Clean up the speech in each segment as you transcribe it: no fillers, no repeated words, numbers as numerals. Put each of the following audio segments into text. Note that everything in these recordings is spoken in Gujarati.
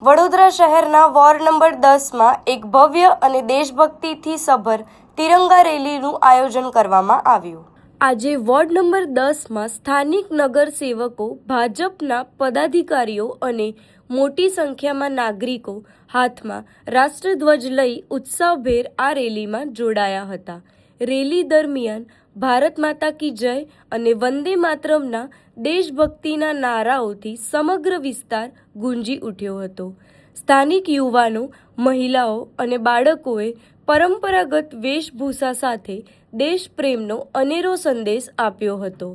વડોદરા શહેરના વોર્ડ નંબર 10માં એક ભવ્ય અને દેશભક્તિથી સભર તિરંગા રેલીનું આયોજન કરવામાં આવ્યું। આજે વોર્ડ નંબર 10માં સ્થાનિક નગરસેવકો, ભાજપના પદાધિકારીઓ અને મોટી સંખ્યામાં નાગરિકો હાથમાં રાષ્ટ્રધ્વજ લઈ ઉત્સાહભેર આ રેલીમાં જોડાયા હતા। રેલી દરમિયાન ભારત માતા કી જય અને વંદે માતરમના દેશભક્તિના નારાઓથી સમગ્ર વિસ્તાર ગુંજી ઉઠ્યો હતો। સ્થાનિક યુવાનો, મહિલાઓ અને બાળકોએ પરંપરાગત વેશભૂષા સાથે દેશપ્રેમનો અનેરો સંદેશ આપ્યો હતો।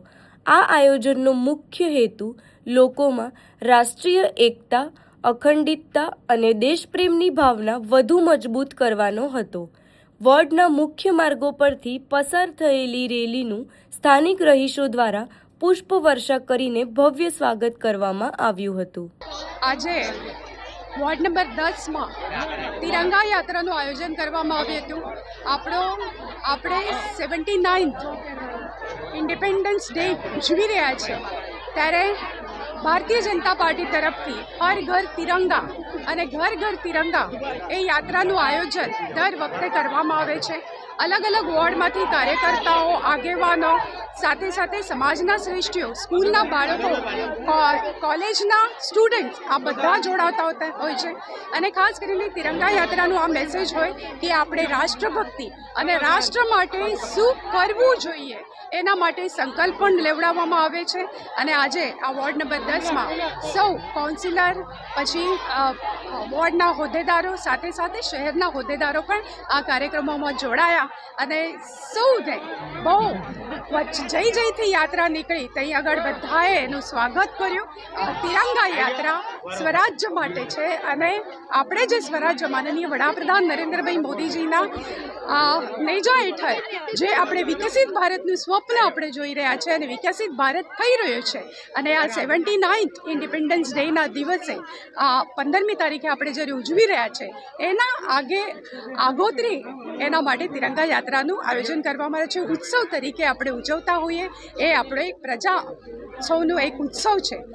આ આયોજનનો મુખ્ય હેતુ લોકોમાં રાષ્ટ્રીય એકતા, અખંડિતતા અને દેશપ્રેમની ભાવના વધુ મજબૂત કરવાનો હતો। વોર્ડના મુખ્ય માર્ગો પરથી પસાર થયેલી રેલીનું સ્થાનિક રહીશો દ્વારા પુષ્પવર્ષા કરીને ભવ્ય સ્વાગત કરવામાં આવ્યું હતું। આજે વોર્ડ નંબર 10માં તિરંગા યાત્રાનું આયોજન કરવામાં આવ્યું હતું। આપણે 79th ઇન્ડિપેન્ડન્સ ડે ઉજવી રહ્યા છે, ત્યારે ભારતીય જનતા પાર્ટી તરફથી હર ઘર તિરંગા અને ઘર ઘર તિરંગા એ યાત્રાનું આયોજન દર વખતે કરવામાં આવે છે। અલગ અલગ વોર્ડમાંથી કાર્યકર્તાઓ, આગેવાનો, સાથે સાથે સમાજના શ્રેષ્ઠીઓ, સ્કૂલના બાળકો, કોલેજના સ્ટુડન્ટ્સ આ બધા જોડાતા હોય છે। અને ખાસ કરીને તિરંગા યાત્રાનું આ મેસેજ હોય કે આપણે રાષ્ટ્રભક્તિ અને રાષ્ટ્ર માટે શું કરવું જોઈએ એના માટે સંકલ્પ પણ લેવડાવવામાં આવે છે। અને આજે આ વોર્ડ નંબર 10માં સૌ કાઉન્સિલર, પછી વોર્ડના હોદ્દેદારો, સાથે સાથે શહેરના હોદ્દેદારો પણ આ કાર્યક્રમોમાં જોડાયા અને સૌને બહુ જય જયથી યાત્રા નીકળી ત્યાં આગળ બધાએ એનું સ્વાગત કર્યું। તિરંગા યાત્રા સ્વરાજ્ય માટે છે અને આપણે જે સ્વરાજ્ય માનનીય વડાપ્રધાન નરેન્દ્રભાઈ મોદીજીના નેજા હેઠળ જે આપણે વિકસિત ભારતનું સ્વપ્ન આપણે જોઈ રહ્યા છે અને વિકસિત ભારત થઈ રહ્યો છે, અને આ 79th ઇન્ડિપેન્ડન્સ ડેના દિવસે 15મી તારીખે આપણે જ્યારે ઉજવી રહ્યા છે એના આગોતરી એના માટે તિરંગા યાત્રાનું આયોજન કરવામાં આવે છે। ઉત્સવ તરીકે આપણે ઉજવતા હોઈએ, એ આપણે પ્રજા સૌનો એક ઉત્સવ છે।